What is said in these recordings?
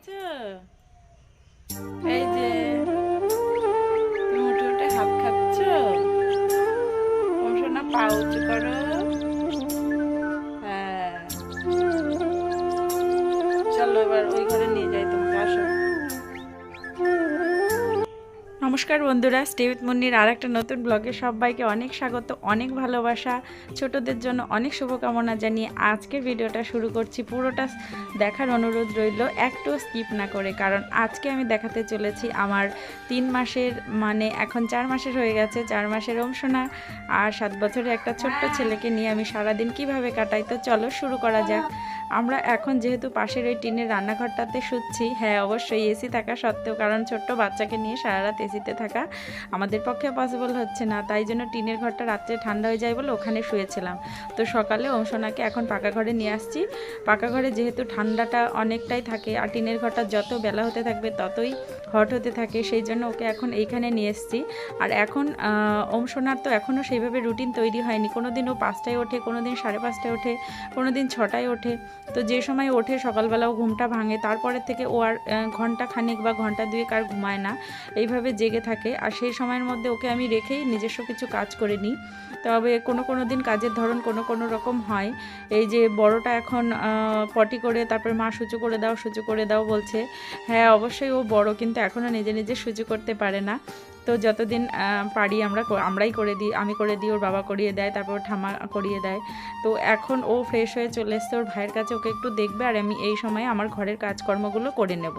আছো? এই যে তুমি উঠে উঠে হাত খাচ্ছ। অংশ না, পা উঁচু করো। হ্যাঁ, চলো এবার ওই ঘরে নিয়ে যাই তোমাকে, আসো। নমস্কার বন্ধুরা, স্টে উইথ মুন্নির আর একটা নতুন ব্লগে সবাইকে অনেক স্বাগত, অনেক ভালোবাসা। ছোটদের জন্য অনেক শুভকামনা জানিয়ে আজকের ভিডিওটা শুরু করছি। পুরোটা দেখার অনুরোধ রইল, একটু স্কিপ না করে, কারণ আজকে আমি দেখাতে চলেছি আমার 3 মাসের, মানে এখন 4 মাসের হয়ে গেছে, 4 মাসের অংশনা আর 7 বছরের একটা ছোট্ট ছেলেকে নিয়ে আমি সারাদিন কিভাবে কাটাই। তো চলো শুরু করা যাক। আমরা এখন যেহেতু পাশের ওই টিনের রান্নাঘরটাতে শুচ্ছি, হ্যাঁ অবশ্যই এসি থাকা সত্ত্বেও, কারণ ছোট্ট বাচ্চাকে নিয়ে সারা রাত এসিতে থাকা আমাদের পক্ষে পসিবল হচ্ছে না, তাই জন্য টিনের ঘরটা রাত্রে ঠান্ডা হয়ে যায় বলে ওখানে শুয়েছিলাম। তো সকালে অংশনাকে এখন পাকা ঘরে নিয়ে আসছি। পাকা ঘরে যেহেতু ঠান্ডাটা অনেকটাই থাকে আর টিনের ঘরটা যত বেলা হতে থাকবে ততই হট হতে থাকে, সেই জন্য ওকে এখন এইখানে নিয়ে এসেছি। আর এখন অংশনার তো এখনও সেইভাবে রুটিন তৈরি হয়নি, কোনো দিন ও 5টায় ওঠে, কোনো দিন 5:30টায় ওঠে, কোনো দিন 6টায় ওঠে। তো যে সময় ওঠে সকালবেলাও ঘুমটা ভাঙে, তারপরের থেকে ও আর ঘন্টা খানিক বা ঘন্টা দুয়েক আর ঘুমায় না, এইভাবে জেগে থাকে। আর সেই সময়ের মধ্যে ওকে আমি রেখেই নিজস্ব কিছু কাজ করে নিই। তবে কোনো দিন কাজের ধরন কোনো রকম হয়। এই যে বড়টা এখন পটি করে তারপর মা সুচু করে দাও বলছে। হ্যাঁ অবশ্যই ও বড়, কিন্তু এখনও নিজে নিজে সুচু করতে পারে না। তো যতদিন পারি আমরাই করে দিই, আমি করে দিই, ওর বাবা করিয়ে দেয়, তারপর ঠাম্মা করিয়ে দেয়। তো এখন ও ফ্রেশ হয়ে চলে এসছে ওর ভাইয়ের কাছে, ওকে একটু দেখবে আর আমি এই সময় আমার ঘরের কাজকর্মগুলো করে নেব।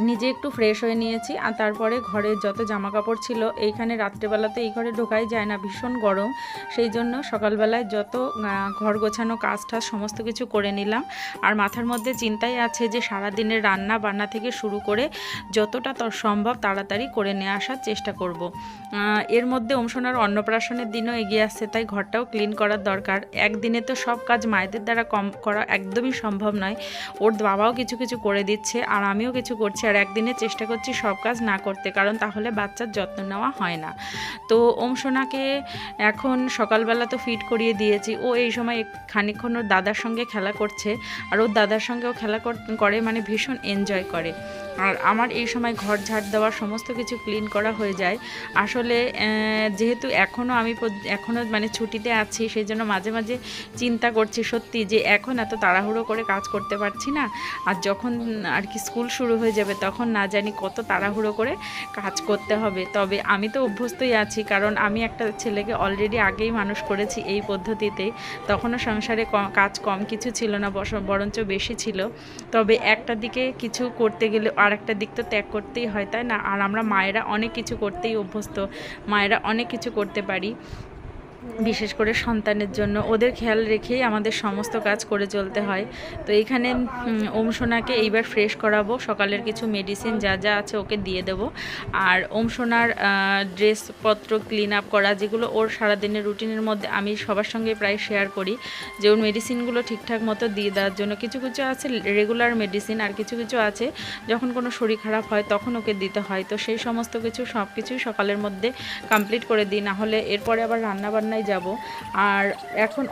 নিজে একটু ফ্রেশ হয়ে নিয়েছি আর তারপরে ঘরের যত জামা কাপড় ছিল, এইখানে রাত্রেবেলাতে এই ঘরে ঢোকাই যায় না, ভীষণ গরম, সেই জন্য সকালবেলায় যত ঘর গোছানো কাজ টাজ সমস্ত কিছু করে নিলাম। আর মাথার মধ্যে চিন্তাই আছে যে সারাদিনের রান্না বান্না থেকে শুরু করে যতটা সম্ভব তাড়াতাড়ি করে নিয়ে আসার চেষ্টা করব। এর মধ্যে অংশনার অন্নপ্রাশনের দিনও এগিয়ে আসছে, তাই ঘরটাও ক্লিন করার দরকার। একদিনে তো সব কাজ মায়েদের দ্বারা কম করা একদমই সম্ভব নয়। ওর বাবাও কিছু কিছু করে দিচ্ছে আর আমিও কিছু করছি, আর একদিনে চেষ্টা করছি সব কাজ না করতে, কারণ তাহলে বাচ্চার যত্ন নেওয়া হয় না। তো অংশনাকে এখন সকালবেলা তো ফিড করিয়ে দিয়েছি, ও এই সময় খানিকক্ষণ ওর দাদার সঙ্গে খেলা করছে, আর ওর দাদার সঙ্গেও খেলা করে, মানে ভীষণ এনজয় করে। আর আমার এই সময় ঘর ঝাড় দেওয়ার সমস্ত কিছু ক্লিন করা হয়ে যায়। আসলে যেহেতু এখনও মানে ছুটিতে আছি, সেই জন্য মাঝে মাঝে চিন্তা করছি সত্যি যে এখন এত তাড়াহুড়ো করে কাজ করতে পারছি না, আর যখন আর কি স্কুল শুরু হয়ে যাবে তখন না জানি কত তাড়াহুড়ো করে কাজ করতে হবে। তবে আমি তো অভ্যস্তই আছি, কারণ আমি একটা ছেলেকে অলরেডি আগেই মানুষ করেছি এই পদ্ধতিতেই। তখনও সংসারে কাজ কম কিছু ছিল না, বরঞ্চ বেশি ছিল। তবে একটা দিকে কিছু করতে গেলে আর একটা দিক তো ত্যাগ করতেই হয়, তাই না? আর আমরা মায়েরা অনেক কিছু করতেই অভ্যস্ত, মায়েরা অনেক কিছু করতে পারি, বিশেষ করে সন্তানের জন্য ওদের খেয়াল রেখেই আমাদের সমস্ত কাজ করে চলতে হয়। তো এইখানে ওমসোনাকে এইবার ফ্রেশ করাবো, সকালের কিছু মেডিসিন যা যা আছে ওকে দিয়ে দেব। আর ওমসোনার ড্রেসপত্র ক্লিন আপ করা, যেগুলো ওর সারাদিনের রুটিনের মধ্যে আমি সবার সঙ্গে প্রায় শেয়ার করি, যে ওর মেডিসিনগুলো ঠিকঠাক মতো দিয়ে দেওয়ার জন্য। কিছু কিছু আছে রেগুলার মেডিসিন, আর কিছু কিছু আছে যখন কোনো শরীর খারাপ হয় তখন ওকে দিতে হয়। তো সেই সমস্ত কিছু সব কিছুই সকালের মধ্যে কমপ্লিট করে দিই, না হলে এরপরে আবার রান্নাবান্নায় যাব। আর এখন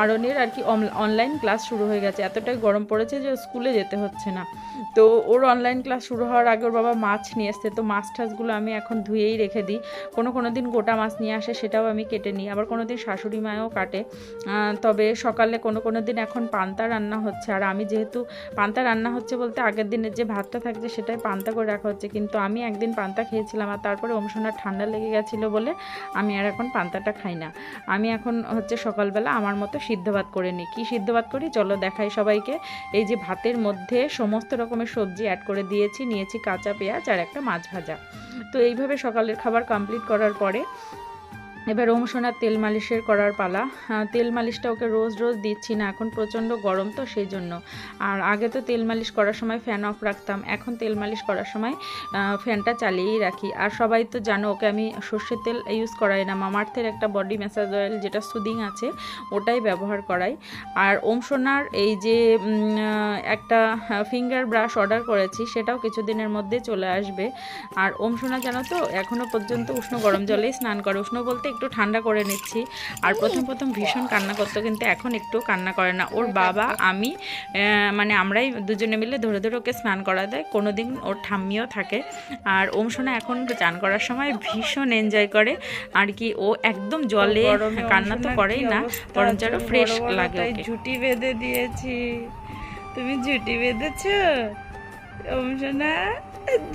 আরনের আর কি অনলাইন ক্লাস শুরু হয়ে গেছে, এতটাই গরম পড়েছে যে স্কুলে যেতে হচ্ছে না। তো ওর অনলাইন ক্লাস শুরু হওয়ার আগে ওর বাবা মাছ নিয়ে আসছে, তো মাছ টাছগুলো আমি এখন ধুয়েই রেখে দিই। কোনো দিন গোটা মাছ নিয়ে আসে, সেটাও আমি কেটে নিই, আবার কোনো দিন শাশুড়ি মায়ও কাটে। তবে সকালে কোনো দিন এখন পান্তা রান্না হচ্ছে, আর আমি যেহেতু পান্তা রান্না হচ্ছে বলতে আগের দিনের যে ভাতটা থাকছে সেটাই পান্তা করে রাখা হচ্ছে, কিন্তু আমি একদিন পান্তা খেয়েছিলাম আর তারপরে অংশনার ঠান্ডা লেগে গেছিলো বলে আমি আর এখন পান্তাটা খাই না। আমি এখন হচ্ছে সকালবেলা আমার মতো সিদ্ধ ভাত করে নিই। কী সিদ্ধ ভাত করি চলো দেখাই সবাইকে। এই যে ভাতের মধ্যে সমস্ত রকমের সবজি অ্যাড করে নিয়েছি কাঁচা পেঁয়াজ আর একটা মাছ ভাজা। তো এইভাবে সকালের খাবার কমপ্লিট করার পরে এবার ওমসোনার তেল মালিশের করার পালা। তেল মালিশটা ওকে রোজ দিচ্ছি না, এখন প্রচণ্ড গরম তো সেই জন্য। আর আগে তো তেল মালিশ করার সময় ফ্যান অফ রাখতাম, এখন তেল মালিশ করার সময় ফ্যানটা চালিয়েই রাখি। আর সবাই তো জানো ওকে আমি সর্ষের তেল ইউজ করাই না, মামাআর্থের একটা বডি ম্যাসাজ অয়েল যেটা সুদিং আছে ওটাই ব্যবহার করাই। আর ওমসোনার এই যে একটা ফিঙ্গার ব্রাশ অর্ডার করেছি, সেটাও কিছুদিনের মধ্যে চলে আসবে। আর ওমসোনা জানো তো এখনও পর্যন্ত উষ্ণ গরম জলেই স্নান করে, উষ্ণ বলতে একটু ঠান্ডা করে নিচ্ছি। আর প্রথম ভীষণ কান্না করতো, কিন্তু এখন একটু কান্না করে না। ওর বাবা, আমি মানে আমরাই দুজনে মিলে ধরে ধরে ওকে স্নান করা দেয়। কোনো দিন ওর ঠাম্মিও থাকে। আর সোনা এখন চান করার সময় ভীষণ এনজয় করে আর কি। ও একদম জলে কান্না তো করেই না, বরঞ্চ আরও ফ্রেশ লাগে। ঝুঁটি বেঁধে দিয়েছি। তুমি ঝুঁটি বেঁধেছ সোনা?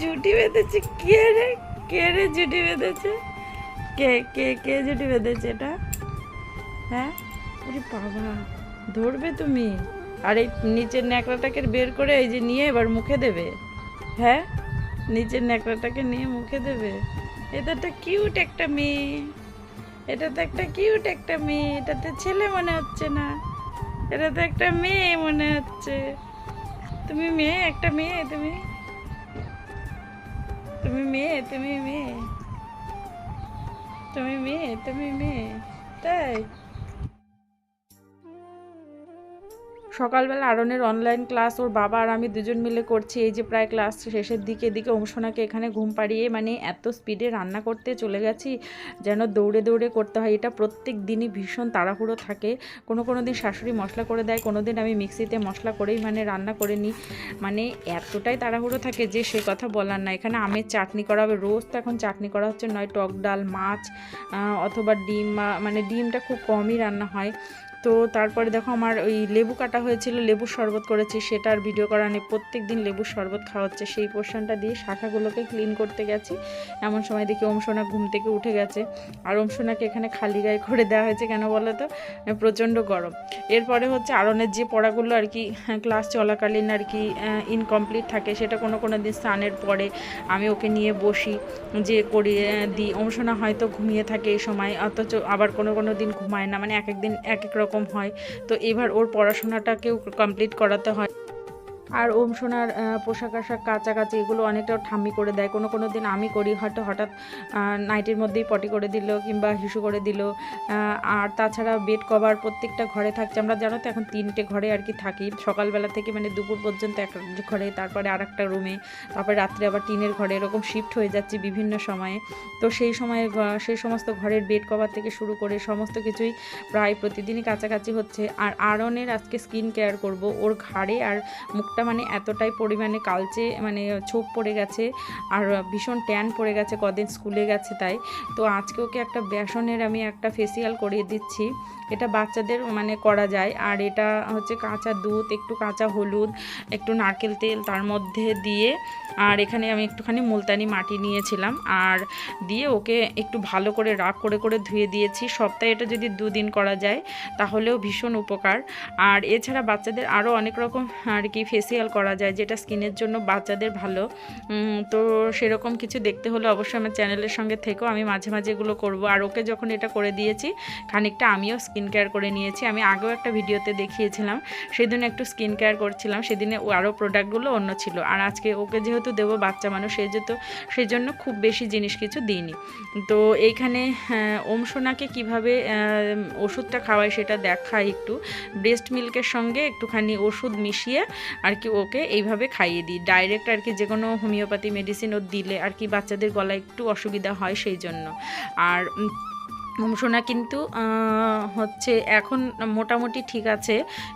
ঝুঁটি বেঁধেছে কে রে ঝুঁটি বেঁধেছে? কে কে কে ঝুঁটি বেঁধেছে এটা? হ্যাঁ, ওরে বাবা, ধরবে তুমি? আর এই নিচের ন্যাকড়াটাকে বের করে এই যে নিয়ে এবার মুখে দেবে। হ্যাঁ, নিচের ন্যাকড়াটাকে নিয়ে মুখে দেবে। এটা তো কিউট একটা মেয়ে, এটা তো একটা কিউট একটা মেয়ে। এটাতে ছেলে মনে হচ্ছে না, এটা তো একটা মেয়ে মনে হচ্ছে। তুমি মেয়ে, একটা মেয়ে তুমি, তুমি মেয়ে, তুমি মেয়ে, তুমি মেয়ে, তুমি মেয়ে, তাই? সকালবেলা আরনের অনলাইন ক্লাস ওর বাবা আর আমি দুজন মিলে করছি। এই যে প্রায় ক্লাস শেষের দিকে, এদিকে সোনাকে এখানে ঘুম পাড়িয়ে মানে এত স্পিডে রান্না করতে চলে গেছি যেন দৌড়ে দৌড়ে করতে হয়। এটা প্রত্যেক দিনই ভীষণ তাড়াহুড়ো থাকে। কোনো দিন শাশুড়ি মশলা করে দেয়, কোনো দিন আমি মিক্সিতে মশলা করেই মানে রান্না করে নিই। মানে এতটাই তাড়াহুড়ো থাকে যে সে কথা বলার না। এখানে আমের চাটনি করা হবে, রোজ তো এখন চাটনি করা হচ্ছে, নয় টক ডাল, মাছ অথবা ডিম। মানে ডিমটা খুব কমই রান্না হয়। তো তারপরে দেখো আমার ওই লেবু কাটা হয়েছিল, লেবুর শরবত করেছি, সেটার ভিডিও করা নেই। প্রত্যেক দিন লেবুর শরবত খাওয়া হচ্ছে, সেই পোর্শনটা দিয়ে শাখাগুলোকে ক্লিন করতে গেছি। এমন সময় দেখি সোনা ঘুম থেকে উঠে গেছে। আর সোনাকে এখানে খালি গায়ে করে দেওয়া হয়েছে, কেন বলো তো? প্রচণ্ড গরম। এরপরে হচ্ছে আরনের যে পড়াগুলো আর কি ক্লাস চলাকালীন আর কি ইনকমপ্লিট থাকে, সেটা কোনো দিন স্নানের পরে আমি ওকে নিয়ে বসি, যে করিয়ে দিই। সোনা হয়তো ঘুমিয়ে থাকে এই সময়, অথচ আবার কোনো দিন ঘুমায় না। মানে এক এক দিন এক এক রকম হয়। তো এবার ওর পড়াশোনাটাকেও কমপ্লিট করাতে হয়। আর সোনার পোশাক আশাক কাচাকাচি এগুলো অনেকটাও ঠাম্মি করে দেয়। কোনো দিন আমি করি, হয়তো হঠাৎ নাইটের মধ্যেই পটি করে দিল কিংবা হিসু করে দিল। আর তাছাড়া বেড কভার প্রত্যেকটা ঘরে থাকছে। আমরা জানো তো এখন 3টে ঘরে আর কি থাকি, সকালবেলা থেকে মানে দুপুর পর্যন্ত একটা ঘরে, তারপরে আর একটা রুমে, তারপরে রাত্রে আবার টিনের ঘরে, এরকম শিফট হয়ে যাচ্ছি বিভিন্ন সময়ে। তো সেই সময়ে সেই সমস্ত ঘরের বেড কভার থেকে শুরু করে সমস্ত কিছুই প্রায় প্রতিদিনই কাছাকাছি হচ্ছে। আর আরনের আজকে স্কিন কেয়ার করব। ওর ঘাড়ে আর মুখটা মানে এতটাই পরিমাণে কালচে, মানে ছোপ পড়ে গেছে আর ভীষণ ট্যান পড়ে গেছে, কদিন স্কুলে গেছে তাই। তো আজকে ওকে একটা বেসনের আমি একটা ফেসিয়াল করিয়ে দিচ্ছি। এটা বাচ্চাদের মানে করা যায়। আর এটা হচ্ছে কাঁচা দুধ, একটু কাঁচা হলুদ, একটু নারকেল তেল তার মধ্যে দিয়ে, আর এখানে আমি একটুখানি মুলতানি মাটি নিয়েছিলাম, আর দিয়ে ওকে একটু ভালো করে রাগ করে ধুয়ে দিয়েছি। সপ্তাহে এটা যদি 2 দিন করা যায় তাহলেও ভীষণ উপকার। আর এছাড়া বাচ্চাদের আরও অনেক রকম আর কি ফেসিয়াল করা যায়, যেটা স্কিনের জন্য বাচ্চাদের ভালো। তো সেরকম কিছু দেখতে হলে অবশ্যই আমার চ্যানেলের সঙ্গে থেকেও, আমি মাঝে মাঝে এগুলো করব। আর ওকে যখন এটা করে দিয়েছি খানিকটা আমিও স্কিন কেয়ার করে নিয়েছি। আমি আগেও একটা ভিডিওতে দেখিয়েছিলাম, সেদিন একটু স্কিন কেয়ার করছিলাম, সেদিনে আরও প্রোডাক্টগুলো অন্য ছিল। আর আজকে ওকে যেহেতু দেবো, বাচ্চা মানুষ সেই জন্য খুব বেশি জিনিস কিছু দিইনি। তো এইখানে সোনাকে কীভাবে ওষুধটা খাওয়ায় সেটা দেখাই একটু। ব্রেস্ট মিল্কের সঙ্গে একটুখানি ওষুধ মিশিয়ে আর কি ওকে এইভাবে খাইয়ে দিই ডাইরেক্ট আর কি। যে কোনো হোমিওপ্যাথি মেডিসিন ও দিলে আর কি বাচ্চাদের গলায় একটু অসুবিধা হয় সেই জন্য। আর সোনা কিন্তু হচ্ছে এখন মোটামুটি ঠিক আছে,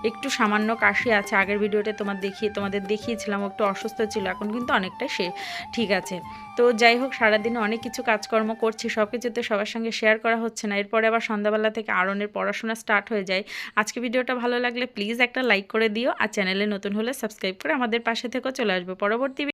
একটু সামান্য কাশি আছে। আগের ভিডিওতে তোমাদের দেখিয়েছিলাম, একটু অসুস্থ ছিল, এখন কিন্তু অনেকটাই সে ঠিক আছে। তো যাই হোক, সারাদিনে অনেক কিছু কাজকর্ম করছি, সব কিছুতে সবার সঙ্গে শেয়ার করা হচ্ছে না। এরপরে আবার সন্ধ্যাবেলা থেকে আরনের পড়াশোনা স্টার্ট হয়ে যায়। আজকে ভিডিওটা ভালো লাগলে প্লিজ একটা লাইক করে দিও, আর চ্যানেলে নতুন হলে সাবস্ক্রাইব করে আমাদের পাশে থেকেও চলে আসবে পরবর্তী